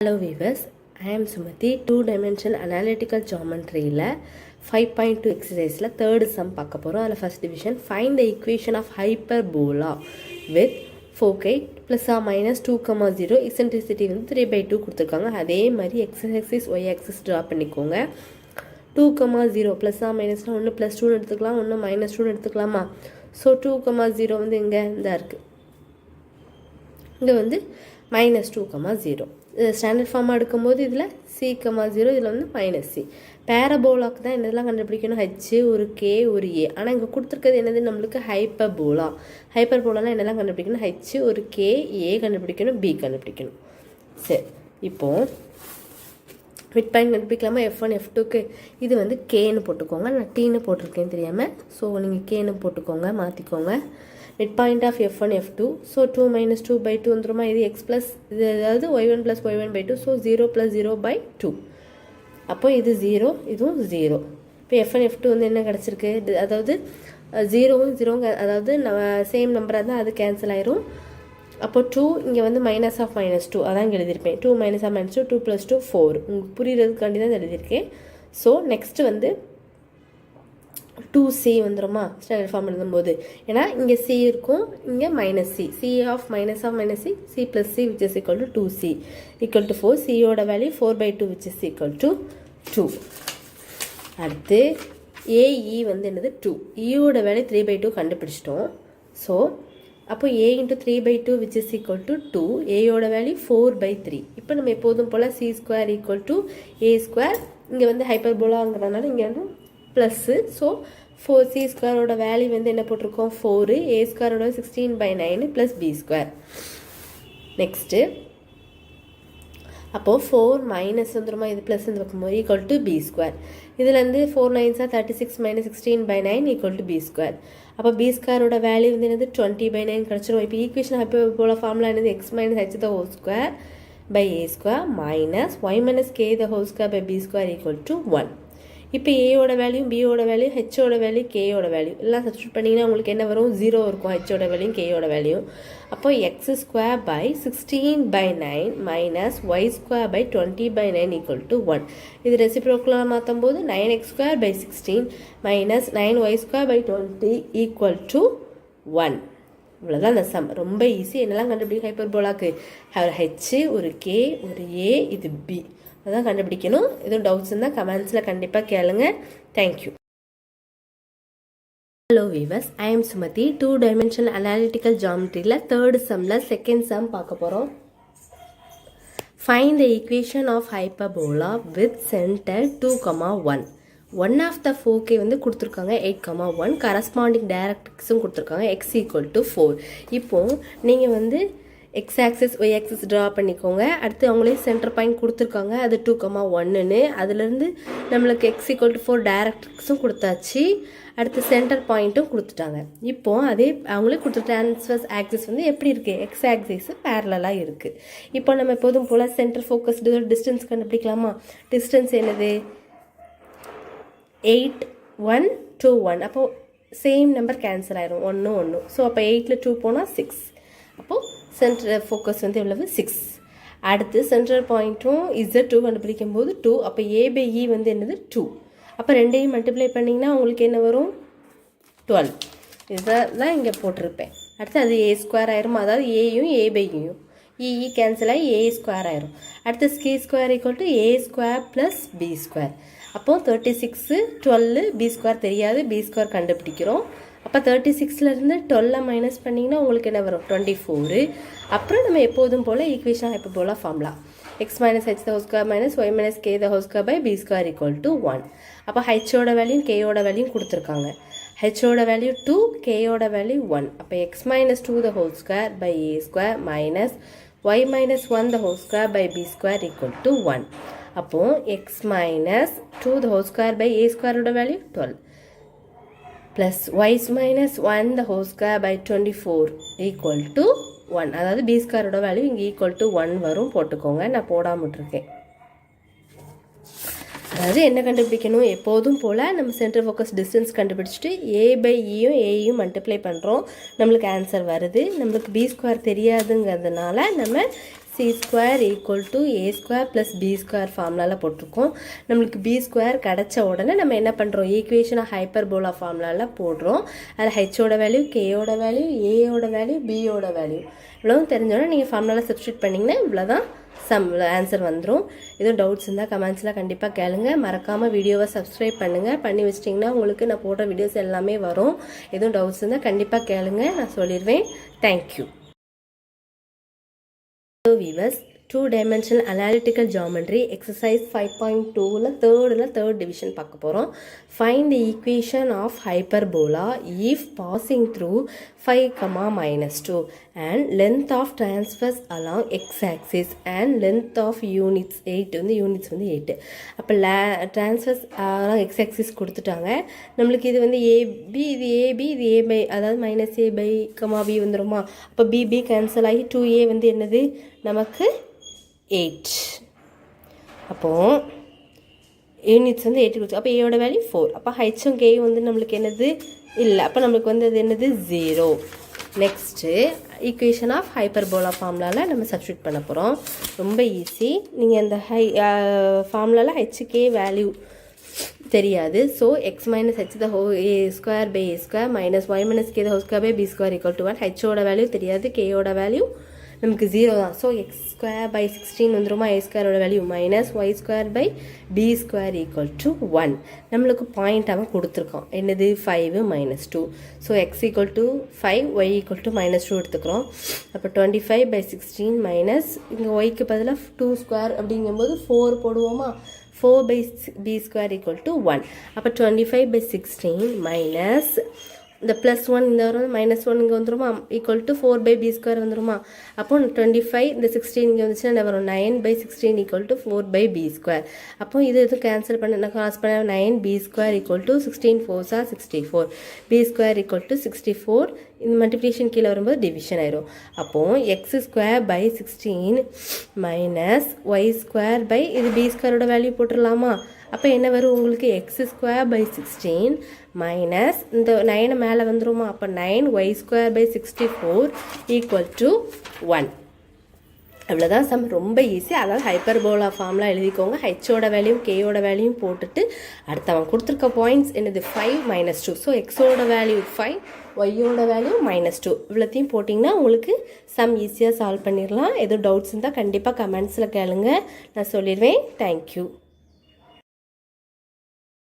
Hello viewers, I am Sumathi. 2-dimensional analytical geometry 5.2 exercise third sum பார்க்க போறோம். அதுல first division find the equation of hyperbola with foci plus or minus 2,0 eccentricity வந்து 3/2 கொடுத்திருக்காங்க. அதே மாதிரி x axis y axis draw பண்ணிக்கோங்க. 2,0 plus or minus ஒன்னு +2 எடுத்துக்கலாம், ஒன்னு -2 எடுத்துக்கலாமா? So 2,0 வந்து இங்க இந்த இருக்கு. இங்க வந்து -2,0. ஸ்டாண்டர்ட் ஃபார்மாக எடுக்கும்போது இதில் C,0 இதில் வந்து -c. பேரபோலாக்கு தான் என்னதெல்லாம் கண்டுபிடிக்கணும்? H, ஒரு K, ஒரு A. ஆனால் இங்கே கொடுத்துருக்கிறது என்னது? நம்மளுக்கு ஹைப்பர்போலா. ஹைப்பர்போலானா என்னெல்லாம் கண்டுபிடிக்கணும்? H, ஒரு K, A கண்டுபிடிக்கணும், B கண்டுபிடிக்கணும். சரி, இப்போது மிட் பாயிண்ட் கண்டுபிடிக்கலாமா? F1, F2க்கு இது வந்து Kன்னு போட்டுக்கோங்க. நான் Tன்னு போட்டிருக்கேன் தெரியாமல். ஸோ நீங்கள் Kன்னு போட்டுக்கோங்க, மாற்றிக்கோங்க. midpoint of f1 f2, so 2 minus 2 by 2 வந்துருமா? இது x plus இது அதாவது y1 plus y1 by 2, so 0 plus 0 by 2. அப்போ இது 0, இதுவும் 0. இப்போ f1 f2 வந்து என்ன கிடச்சிருக்கு? அதாவது 0வும் 0 அதாவது சேம் நம்பராக இருந்தால் அது கேன்சல் ஆயிரும். அப்போ 2 இங்கே வந்து மைனஸ் ஆஃப் -2 அதான் இங்கே எழுதியிருப்பேன். 2 minus ஆஃப் -2, 2 plus 2 4. உங்களுக்கு புரிகிறதுக்காண்டி தான் எழுதியிருக்கேன். ஸோ நெக்ஸ்ட்டு வந்து 2c வந்துருமா ஸ்டாண்டர்ட் ஃபார்ம் எழுதும்போது? ஏன்னா இங்கே c இருக்கும், இங்கே -c. c of -c, c plus c which is equal to 2c equal to 4. c யோட value 4/2 which is equal to 2. அடுத்து ae வந்து என்னது? 2. e யோட வேல்யூ 3/2 கண்டுபிடிச்சிட்டோம். ஸோ அப்போ a into 3/2 which is equal to 2. a யோட value 4/3. இப்போ நம்ம எப்போதும் போல் c square equal to a square. இங்கே வந்து ஹைப்பர்போலாங்கிறதுனால இங்கே வந்து ப்ளஸ்ஸு. ஸோ 4c ஸ்கொயரோட வேல்யூ வந்து என்ன போட்டிருக்கோம்? 4. a ஸ்கொயரோட 16/9 ப்ளஸ் b ஸ்கொயர். நெக்ஸ்ட்டு அப்போது 4 மைனஸ் வந்துருமா? இது ப்ளஸ் வந்து வைக்கும்போது ஈக்குவல் டு b ஸ்கொயர். இதுலேருந்து 4 9s 36 minus 16/9 equal to b square. அப்போ b ஸ்கொயரோட வேல்யூ வந்து என்னது? 20/9 கிடச்சிரும். இப்போ ஈக்குவேஷன் அப்போ போல ஃபார்முலா என்னது? x minus h the whole square by a square minus y minus k the whole square by b square equal to 1. இப்போ ஏயோட வேல்யூ, பியோட வேல்யூ, ஹெச்சோட வேல்யூ, கேயோட வேல்யூ எல்லாம் சப்ஸ்டியூட் பண்ணிங்கன்னா உங்களுக்கு என்ன வரும்? 0 இருக்கும் ஹெச்சோட வேல்யூ, கேயோட வேல்யூ. அப்போ x square by 16/9 minus y square by 20/9 equal to 1. இது ரெசிப்ரோக்கலாக மாற்றும் போது 9x square by 16 minus 9y square by 20 equal to 1. இவ்வளோதான் அந்த சம். ரொம்ப ஈஸி. என்னெல்லாம் கண்டுபிடிக்கும் ஹைப்பர்போலாக்கு? ஹெச், ஒரு கே, ஒரு ஏ, இது பி அதான் கண்டுபிடிக்கணும். எதுவும் டவுட்ஸ் இருந்தால் கமெண்ட்ஸில் கண்டிப்பாக கேளுங்க. Thank you. Hello viewers, I am Sumathi. 2-dimensional analytical geometryல தேர்ட் சம்மில் செகண்ட் சம் பார்க்க போகிறோம். Find the equation of hyperbola with centre 2,1. One of the foci வந்து கொடுத்துருக்காங்க 8,1. கரஸ்பாண்டிங் டைரக்ட்ரிக்ஸும் கொடுத்துருக்காங்க x ஈக்குவல் டு 4. இப்போது நீங்கள் வந்து x axis y axis draw பண்ணிக்கோங்க. அடுத்து அவங்களே சென்டர் பாயிண்ட் கொடுத்துருக்காங்க, அது 2,1ன்னு. அதுலேருந்து நம்மளுக்கு எக்ஸ் ஈக்குவல் டு 4 டைரக்ட்ரிக்ஸும் கொடுத்தாச்சு. அடுத்து சென்டர் பாயிண்ட்டும் கொடுத்துட்டாங்க. இப்போது அதே அவங்களே கொடுத்த ட்ரான்ஸ்வர்ஸ் ஆக்சிஸ் வந்து எப்படி இருக்குது? எக்ஸ் ஆக்சிஸ் பேரலாக இருக்குது. இப்போ நம்ம எப்போதும் போல் சென்டர் ஃபோக்கஸ்டு டிஸ்டன்ஸ் கண்டுபிடிக்கலாமா? டிஸ்டன்ஸ் என்னது? 8, 1, 2, 1. அப்போது சேம் நம்பர் கேன்சல் ஆயிரும், 1 1. ஸோ அப்போ 8ல் 2 போனால் 6. அப்போது சென்டர் ஃபோக்கஸ் வந்து எவ்வளவு? 6. அடுத்து சென்ட்ரல் பாயிண்ட்டும் Z2 கண்டுபிடிக்கும் போது 2. அப்போ A/E வந்து என்னது? 2. அப்போ ரெண்டையும் மல்டிப்ளை பண்ணிங்கன்னா உங்களுக்கு என்ன வரும்? 12. இதுதான் இங்கே போட்டிருப்பேன். அடுத்து அது a ஸ்கொயர் ஆயிரும், அதாவது ஏயும் A/Eயும் இ கேன்சல் ஆகி a ஸ்கொயர் ஆயிரும். அடுத்து ski square equal to a square plus b square. அப்போது 36, 12, b ஸ்கொயர் தெரியாது, b ஸ்கொயர் கண்டுபிடிக்கிறோம். அப்போ 36லேருந்து 12 மைனஸ் பண்ணிங்கன்னா உங்களுக்கு என்ன வரும்? 24. அப்புறம் நம்ம எப்போதும் போல் equation hyperbola formula x minus h the whole square minus y minus k the whole square by b square equal to 1. அப்போ ஹெச்சோட வேல்யூ கேயோட வேல்யூ கொடுத்துருக்காங்க. ஹெச்சோட வேல்யூ 2, கேயோட வேல்யூ 1. அப்போ x minus 2 the whole square by a square minus y minus 1 the whole square by b square equal to 1. அப்போது x minus 2 the whole square by ஏ ஸ்கொயரோட value 12 plus y minus 1 the whole square by 24 equal to 1. அதாவது b ஸ்கொயரோட value இங்கே equal to 1 வரும். போட்டுக்கோங்க, நான் போடாமல் விட்டுருக்கேன். அதாவது என்ன கண்டுபிடிக்கணும்? எப்போதும் போல் நம்ம சென்டர் ஃபோக்கஸ் டிஸ்டன்ஸ் கண்டுபிடிச்சிட்டு A/Eயும் ஏயும் மல்டிப்ளை பண்ணுறோம். நம்மளுக்கு ஆன்சர் வருது. நம்மளுக்கு b ஸ்கொயர் தெரியாதுங்கிறதுனால நம்ம c square equal to a square plus b square ஃபார்முலாவில் போட்டிருக்கோம். நம்மளுக்கு பி ஸ்கொயர் கிடச்ச உடனே நம்ம என்ன பண்ணுறோம், ஈக்குவேஷனை ஹைப்பர்போலா ஃபார்முலாவில் போடுறோம். அதில் ஹெச்சோட வேல்யூ, கேயோட வேல்யூ, ஏயோட வேல்யூ, பியோட வேல்யூ இவ்வளவும் தெரிஞ்சோன்னா நீங்கள் ஃபார்முலாவில் சப்ஸ்டியூட் பண்ணிங்கன்னா இவ்வளோதான் ஆன்சர் வந்துடும். எதுவும் டவுட்ஸ் இருந்தால் கமெண்ட்ஸில் கண்டிப்பாக கேளுங்க. மறக்காமல் வீடியோவை சப்ஸ்கிரைப் பண்ணுங்கள். பண்ணி வச்சிட்டிங்கன்னா உங்களுக்கு நான் போடுற வீடியோஸ் எல்லாமே வரும். எதுவும் டவுட்ஸ் இருந்தால் கண்டிப்பாக கேளுங்க, நான் சொல்லிடுவேன். Thank you. Viewers, 2-dimensional analytical geometry exercise 5.2ல third division பார்க்க போகிறோம். Find the equation of hyperbola if passing through 5, -2 and length of transverse along x-axis and length of units 8 வந்து யூனிட்ஸ் வந்து 8. அப்போ transverse along x-axis கொடுத்துட்டாங்க. நம்மளுக்கு இது வந்து ஏபி, இது ஏபி, இது ஏபை, அதாவது -a/b வந்துருமா. அப்போ பிபி கேன்சல் ஆகி 2a வந்து என்னது நமக்கு 8. அப்போது யூனிட்ஸ் வந்து 8 கொடுத்து, அப்போ ஏயோட வேல்யூ 4. அப்போ ஹெச்சும் கேயும் வந்து நம்மளுக்கு என்னது இல்லை. அப்போ நம்மளுக்கு வந்து அது என்னது 0. நெக்ஸ்ட்டு ஈக்குவேஷன் ஆஃப் ஹைப்பர்போலா ஃபார்முலாவில் நம்ம சப்ஸ்டியூட் பண்ண போகிறோம். ரொம்ப ஈஸி. நீங்கள் அந்த ஃபார்முலாவில் ஹெச்சுக்கே வேல்யூ தெரியாது. So x minus h the a square by a square minus y minus k the whole square by b square equal to 1. ஹெச்சோட வேல்யூ தெரியாது, கேயோட வேல்யூ நமக்கு 0 தான். ஸோ எக்ஸ் ஸ்கொயர் பை 16 வந்துருமா, ஏ ஸ்கொயரோட value minus y square by b square equal to 1. நம்மளுக்கு பாயிண்டாக கொடுத்துருக்கோம் என்னது 5 -2. So x equal to 5, y equal to -2 எடுத்துக்கிறோம். அப்போ 25/16 மைனஸ் இங்கே ஒய்க்கு பதிலாக 2 ஸ்கொயர் அப்படிங்கும்போது 4 போடுவோமா. 4/b square equal to 1. அப்போ 25/16 மைனஸ் இந்த +1 இந்த வரும், -1 இங்கே வந்துருமா, ஈக்குவல் டு 4/b ஸ்கொயர் வந்துருமா. அப்போ 25 இந்த 16 இங்கே வந்துச்சுன்னா என்ன வரும், 9/16 ஈக்குவல் டு 4/b ஸ்கொயர். அப்போ இது கேன்சல் பண்ண கிராஸ் பண்ண 9b square equal to 16 4s are 64. b square equal to 64. இந்த மல்டிப்ளிகேஷன் கீழே வரும்போது டிவிஷன் ஆயிரும். அப்போது x square by 16 minus y square by இது பி ஸ்கொயரோட வேல்யூ போட்டுடலாமா. அப்போ என்ன வரும் உங்களுக்கு, எக்ஸ் ஸ்கொயர் பை 16 மைனஸ் இந்த 9 மேலே வந்துருமா. அப்போ 9y square by 64 equal to 1. அவ்வளோதான் சம். ரொம்ப ஈஸி. அதாவது ஹைப்பர்போலா ஃபார்ம்லாம் எழுதிக்கோங்க. ஹெச்சோட வேல்யூ கேயோட வேல்யூ போட்டுட்டு அடுத்து அவன் கொடுத்துருக்க பாயிண்ட்ஸ் என்னது 5 -2. ஸோ எக்ஸோட வேல்யூ 5, ஒய்யோட வேல்யூ -2. இவ்வளோத்தையும் போட்டிங்கன்னா உங்களுக்கு சம் ஈஸியாக சால்வ் பண்ணிடலாம். எதுவும் டவுட்ஸ் இருந்தால் கண்டிப்பாக கமெண்ட்ஸில் கேளுங்க, நான் சொல்லிடுவேன். தேங்க்யூ.